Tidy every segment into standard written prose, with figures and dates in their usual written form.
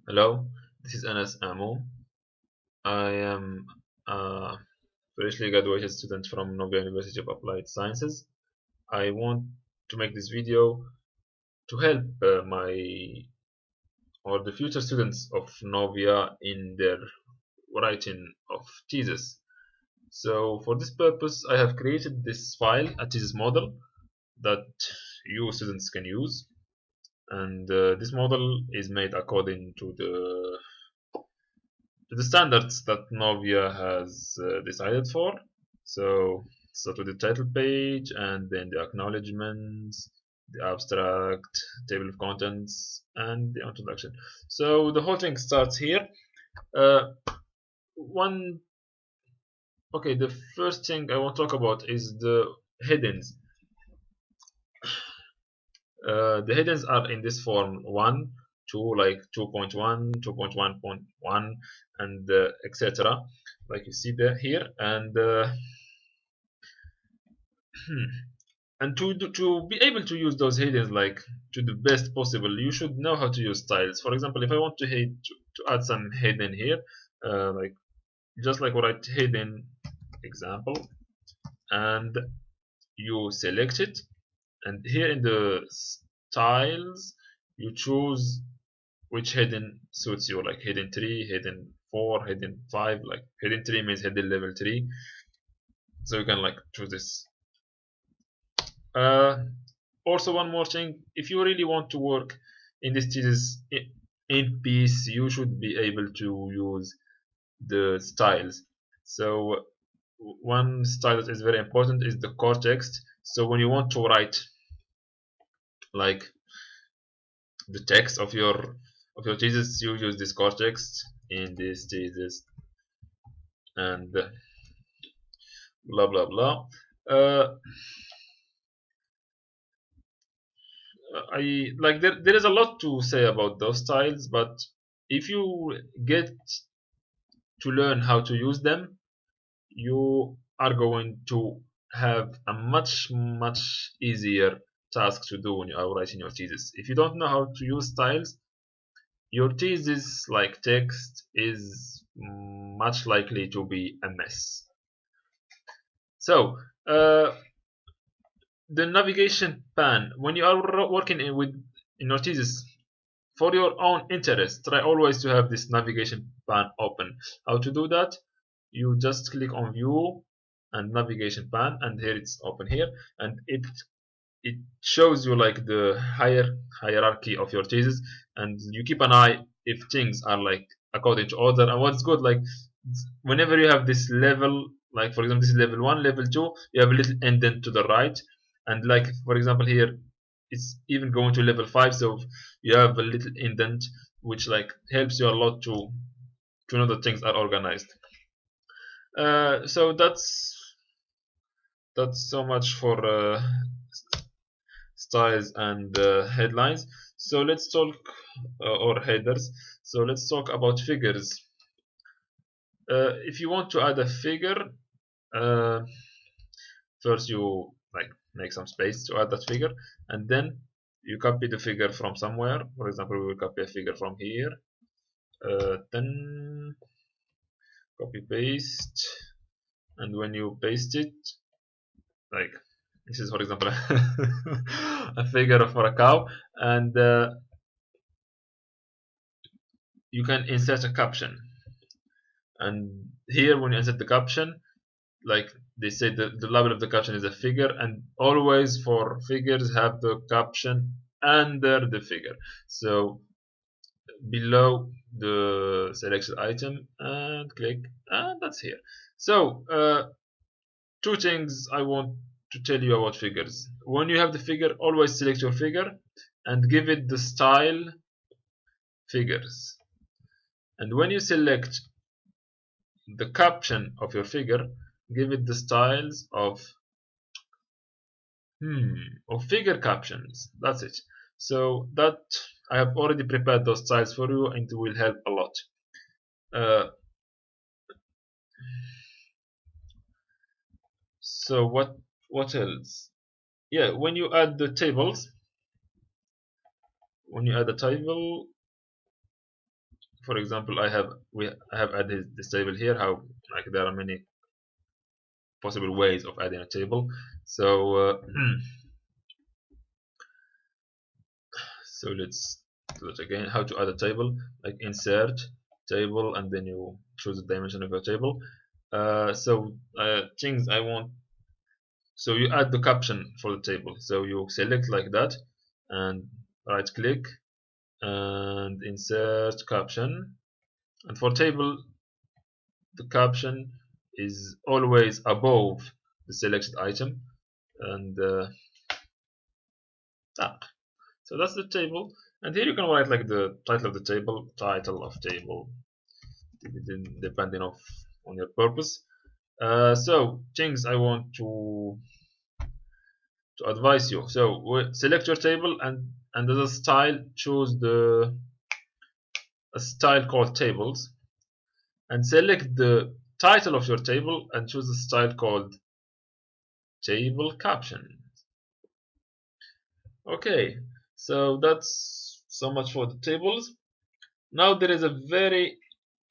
Hello, this is Anas Amo. I am a freshly graduated student from NOVIA University of Applied Sciences. I want to make this video to help my or the future students of NOVIA in their writing of thesis. So for this purpose, I have created this file, a thesis model that you students can use, and this model is made according to the standards that Novia has decided for. So start with the title page and then the acknowledgements, the abstract, table of contents, and the introduction. So the whole thing starts here. Uh, one okay, the first thing I want to talk about is the headings. The headings are in this form 1, 2, like 2.1, 2.1.1, and etc. Like you see there here, and and to be able to use those headings like to the best possible, you should know how to use styles. For example, if I want to add some heading here, like just like write heading example, and you select it, and here in the styles you choose which heading suits you, like heading 3, heading 4, heading 5. Like heading 3 means heading level 3, so you can like choose this. Uh, Also, one more thing: if you really want to work in this thesis in peace, you should be able to use the styles. So one style that is very important is the core text. So when you want to write like the text of your thesis, you use this core text in this thesis, and blah blah blah. Uh, I like there is a lot to say about those styles, but if you get to learn how to use them, you are going to have a much easier task to do when you are writing your thesis. If you don't know how to use styles, your thesis, like text, is much likely to be a mess. So, the navigation pan, when you are working with in your thesis for your own interest, try always to have this navigation pan open. How to do that? You just click on view and navigation pan, and here it's open here, and it shows you like the hierarchy of your thesis, and you keep an eye if things are like according to order. And what's good, like whenever you have this level, like for example this is level 1, level 2, you have a little indent to the right, and like for example here it's even going to level 5, so you have a little indent which like helps you a lot to know that things are organized. So that's so much for styles and headlines. So let's talk or headers. So let's talk about figures. If you want to add a figure, uh, first you like make some space to add that figure, and then you copy the figure from somewhere. For example, we will copy a figure from here. Then copy paste, and when you paste it, like this is for example a figure for a cow, and you can insert a caption. And here when you insert the caption, like they say, the label of the caption is a figure, and always for figures have the caption under the figure, so below the selected item, and click, and that's here. So two things I want to tell you about figures. When you have the figure, always select your figure and give it the style figures. And when you select the caption of your figure, give it the styles of figure captions. That's it. So that I have already prepared those styles for you, and it will help a lot. Uh, so what else? Yeah, when you add the tables, when you add a table, for example, I have added this table here. How, like, there are many possible ways of adding a table. So so let's do it again. How to add a table? Like insert table, and then you choose the dimension of your table. Things I want. So you add the caption for the table. So you select like that, and right click and insert caption. And for table, the caption is always above the selected item, and so that's the table. And here you can write like the title of the table, depending on your purpose. So things I want to advise you. So select your table, and as a style, choose a style called tables, and select the title of your table and choose a style called table caption. Okay, so that's so much for the tables. Now there is a very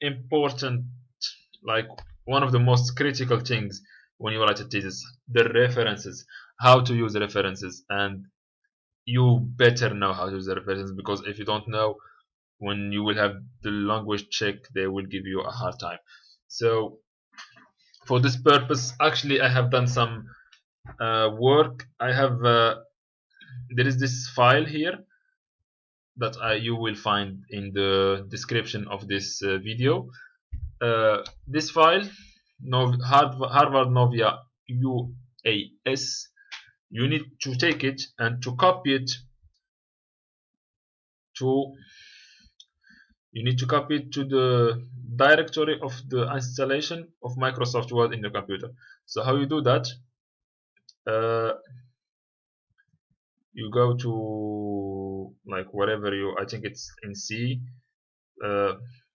important, like one of the most critical things when you write a thesis: the references. How to use references, and you better know how to use the references, because if you don't know, when you will have the language check, they will give you a hard time. So for this purpose, actually, I have done some work. I have there is this file here that you will find in the description of this video. This file, Harvard NOVIA UAS, you need to take it and to copy it to the directory of the installation of Microsoft Word in your computer. So how you do that? You go to like wherever I think it's in C,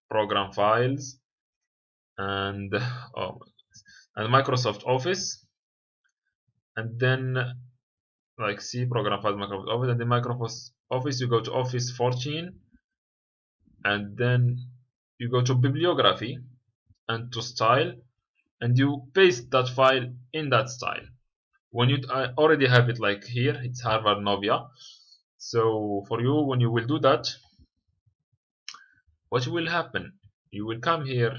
program files, and Microsoft Office, and then like C, program files, Microsoft Office, and then Microsoft Office, you go to Office 14, and then you go to bibliography and to style, and you paste that file in that style. When you already have it, like here, it's Harvard Novia. So for you, when you will do that, what will happen? You will come here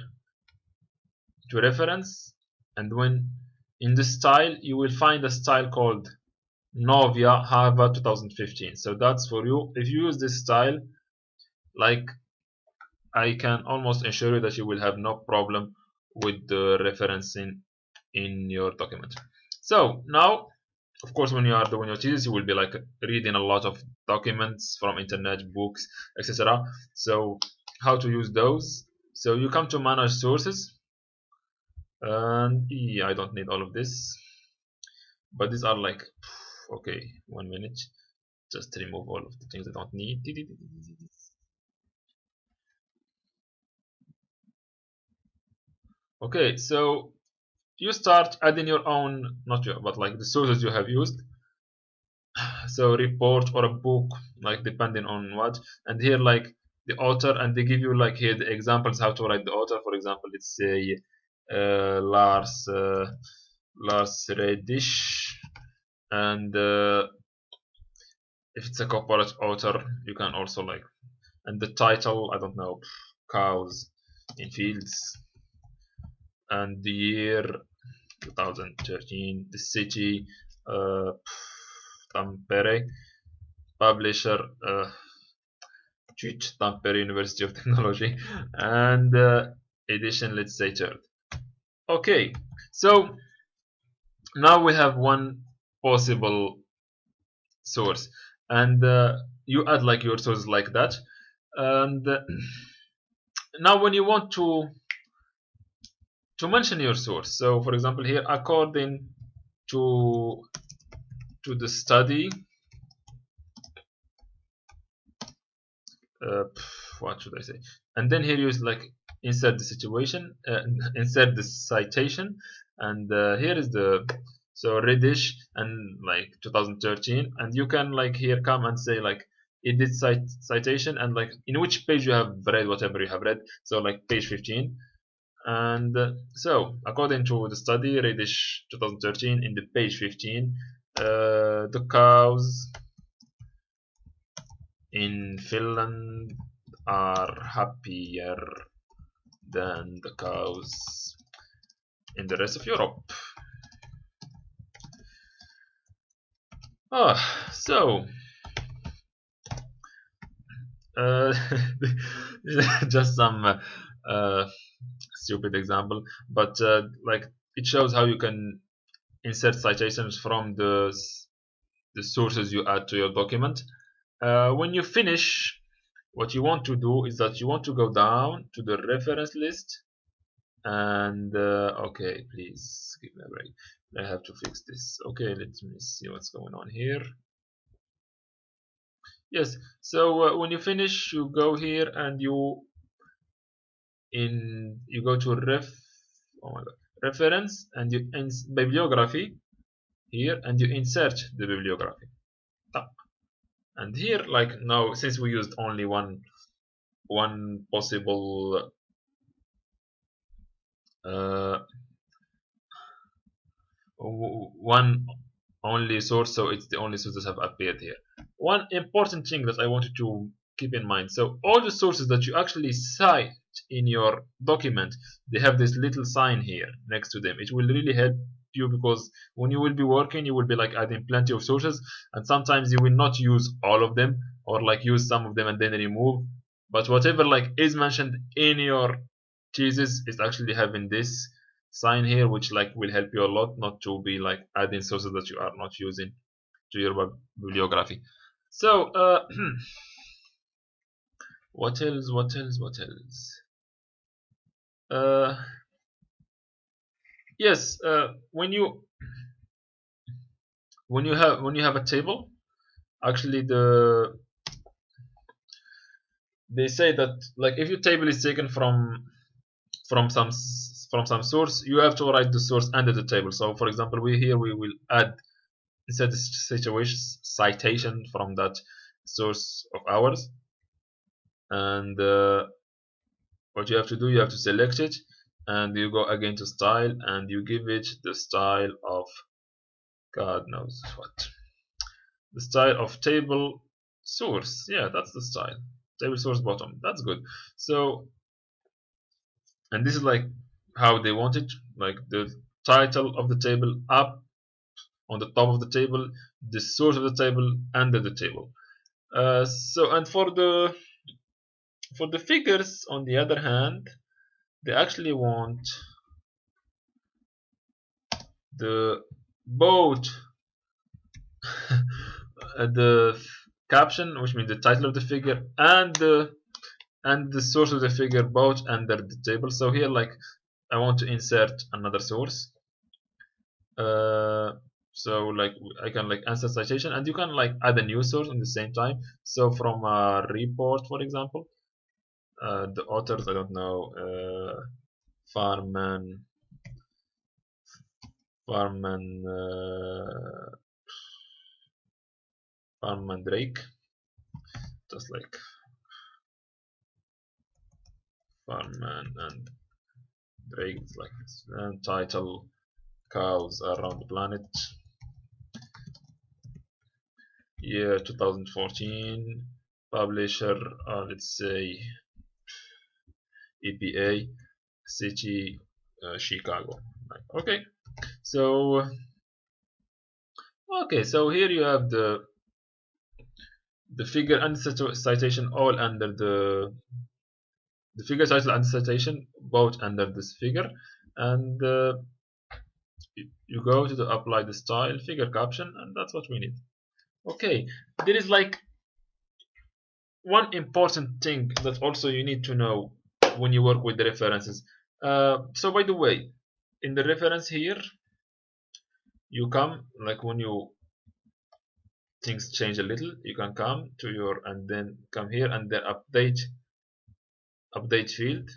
to reference, and when in the style, you will find a style called Novia Harvard 2015. So that's for you. If you use this style, like, I can almost assure you that you will have no problem with the referencing in your document. So now, of course, when you are doing your thesis, you will be like reading a lot of documents from internet, books, etc. So how to use those? So you come to manage sources, and I don't need all of this, but these are like, okay, 1 minute, just remove all of the things I don't need. Okay, so you start adding your own, not your, but like the sources you have used. So report or a book, like depending on what, and here like the author, and they give you like here the examples how to write the author. For example, let's say Lars Redish, and if it's a corporate author, you can also like, and the title, I don't know, cows in fields, and the year 2013, the city, Tampere, publisher, Tampere University of Technology, and edition, let's say third. Okay, so now we have one possible source, and you add like your source like that, and now when you want to mention your source, so for example here, according to the study, what should I say, and then here you like insert the situation, insert the citation, and here is the, so Reddish and like 2013, and you can like here come and say like edit citation, and like in which page you have read whatever you have read. So like page 15. And so according to the study Reddish 2013, in the page 15, the cows in Finland are happier than the cows in the rest of Europe. So just some stupid example, but like it shows how you can insert citations from the sources you add to your document. When you finish, what you want to do is that you want to go down to the reference list, and okay, please give me a break. I have to fix this. Okay, let me see what's going on here. Yes, so when you finish, you go here and you go to oh my god, reference, and you bibliography here, and you insert the bibliography. And here, like now, since we used only one possible one only source, so it's the only source that have appeared here. One important thing that I wanted to keep in mind, so all the sources that you actually cite in your document, they have this little sign here next to them. It will really help you, because when you will be working, you will be like adding plenty of sources, and sometimes you will not use all of them, or like use some of them and then remove. But whatever like is mentioned in your thesis is actually having this sign here, which like will help you a lot not to be like adding sources that you are not using to your bibliography. So what else? Uh, yes, when you have a table, actually they say that like if your table is taken from some source, you have to write the source under the table. So for example, we will add, instead the situation citation from that source of ours, and what you have to do, you have to select it, and you go again to style, and you give it the style of God knows what, the style of table source. Yeah, that's the style, table source bottom. That's good. So, and this is like how they want it, like the title of the table up on the top of the table, the source of the table under the table. So, and for the figures, on the other hand, they actually want the both the caption, which means the title of the figure, and the source of the figure both under the table. So here, like, I want to insert another source. So like I can like answer citation, and you can like add a new source at the same time. So from a report, for example, the authors, I don't know, Farman, Farman, Farman Drake, just like Farman and Drake, like this. And title: Cows Around the Planet, year 2014. Publisher, let's say EPA, city, Chicago. Okay, so here you have the figure and citation all under the figure, title and citation both under this figure, and you go to the apply the style figure caption, and that's what we need. Okay, there is like one important thing that also you need to know when you work with the references. So by the way, in the reference here, you come, like when you things change a little, you can come to your, and then come here and then update field,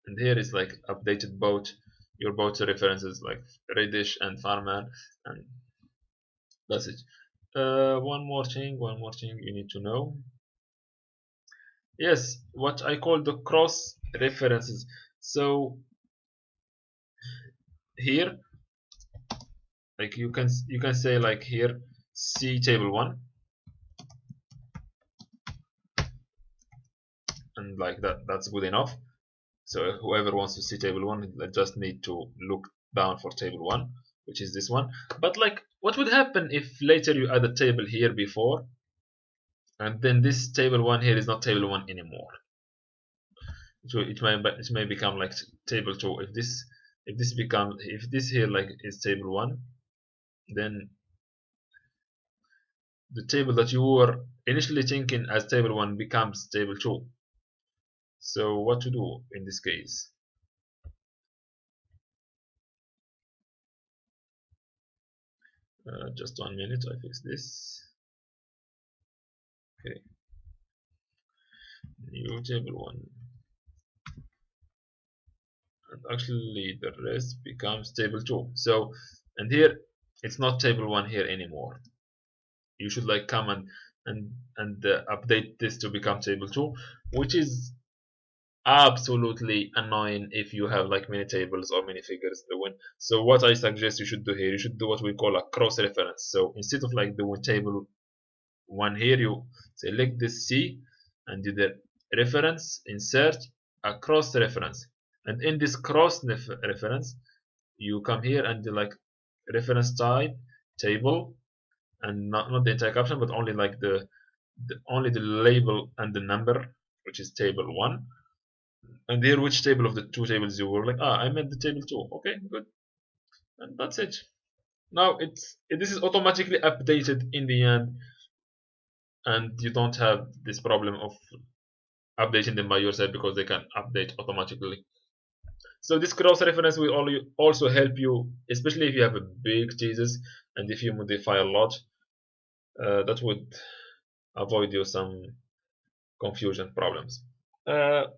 and here is like updated both your both references like Reddish and Farman, and that's it. one more thing you need to know. Yes, what I call the cross references. So here, like you can say like here, C table 1, and like that's good enough. So whoever wants to see table 1, they just need to look down for table 1, which is this one. But like, what would happen if later you add a table here before, and then this table 1 here is not table 1 anymore? It may become like table 2. If this here like is table 1, then the table that you were initially thinking as table 1 becomes table 2. So what to do in this case? Just 1 minute, I fix this. Okay, new table 1, and actually the rest becomes table 2. So, and here it's not table 1 here anymore. You should like come and update this to become table 2, which is absolutely annoying if you have like many tables or many figures doing. So what I suggest you should do here, you should do what we call a cross reference. So instead of like doing table 1 here, you select this C and do the reference, insert a cross reference, and in this cross reference you come here and do like reference type table, and not the entire caption but only like only the label and the number, which is table 1, and here which table of the two tables you were like, I meant the table 2. Okay, good, and that's it. Now this is automatically updated in the end, and you don't have this problem of updating them by yourself because they can update automatically. So this cross reference will also help you, especially if you have a big thesis and if you modify a lot. That would avoid you some confusion problems. There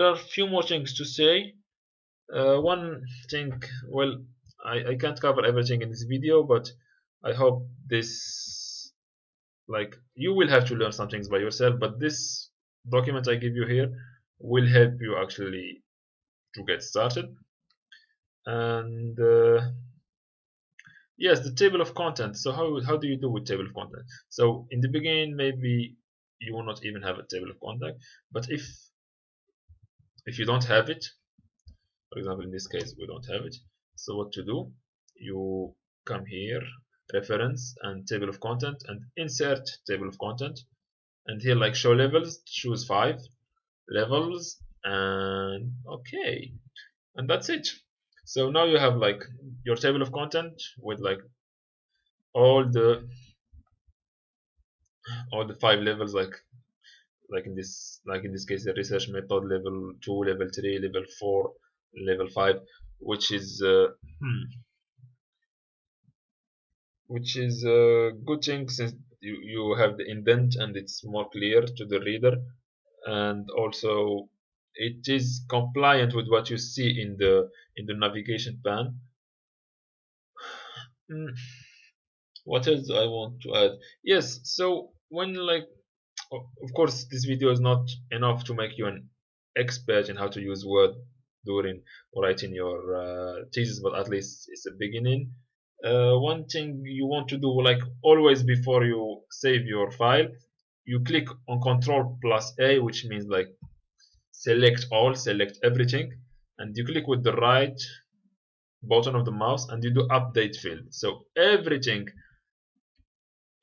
are a few more things to say. One thing, well, I can't cover everything in this video, but I hope this, like, you will have to learn some things by yourself, but this document I give you here will help you actually to get started. And yes, the table of content. So how do you do with table of content? So in the beginning, maybe you will not even have a table of content, but if you don't have it, for example, in this case we don't have it, so what to do? You come here, reference and table of content, and insert table of content, and here like show levels, choose 5 levels, and okay, and that's it. So now you have like your table of content with like all the 5 levels, like in this case the research method level 2, level 3, level 4, level 5, which is a good thing since you have the indent and it's more clear to the reader, and also it is compliant with what you see in the navigation pane. What else do I want to add? Yes, so when like, of course this video is not enough to make you an expert in how to use Word during writing your thesis, but at least it's a beginning. One thing you want to do, like always before you save your file, you click on Ctrl plus A, which means like select all, select everything, and you click with the right button of the mouse and you do update field. So everything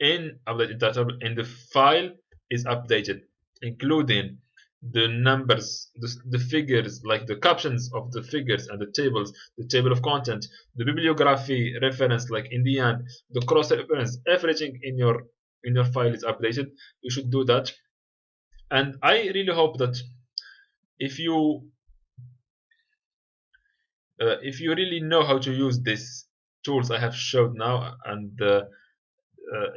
in updated data in the file is updated, including the numbers, the figures, like the captions of the figures and the tables, the table of content, the bibliography reference, like in the end, the cross reference, everything in your file is updated. You should do that. And I really hope that if you really know how to use these tools I have showed now, and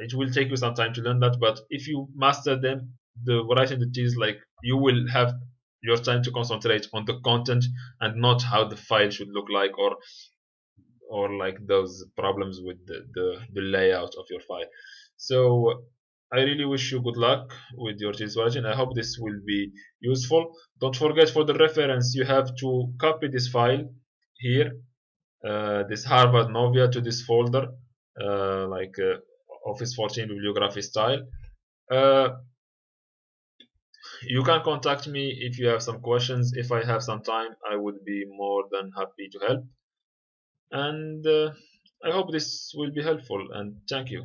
it will take you some time to learn that, but if you master them, the writing the thesis, like you will have your time to concentrate on the content and not how the file should look like, or or like those problems with the layout of your file. So I really wish you good luck with your thesis writing. I hope this will be useful. Don't forget, for the reference, you have to copy this file here, this Harvard Novia, to this folder, like Office 14 bibliography style. Uh, you can contact me if you have some questions. If I have some time, I would be more than happy to help. And I hope this will be helpful, and thank you.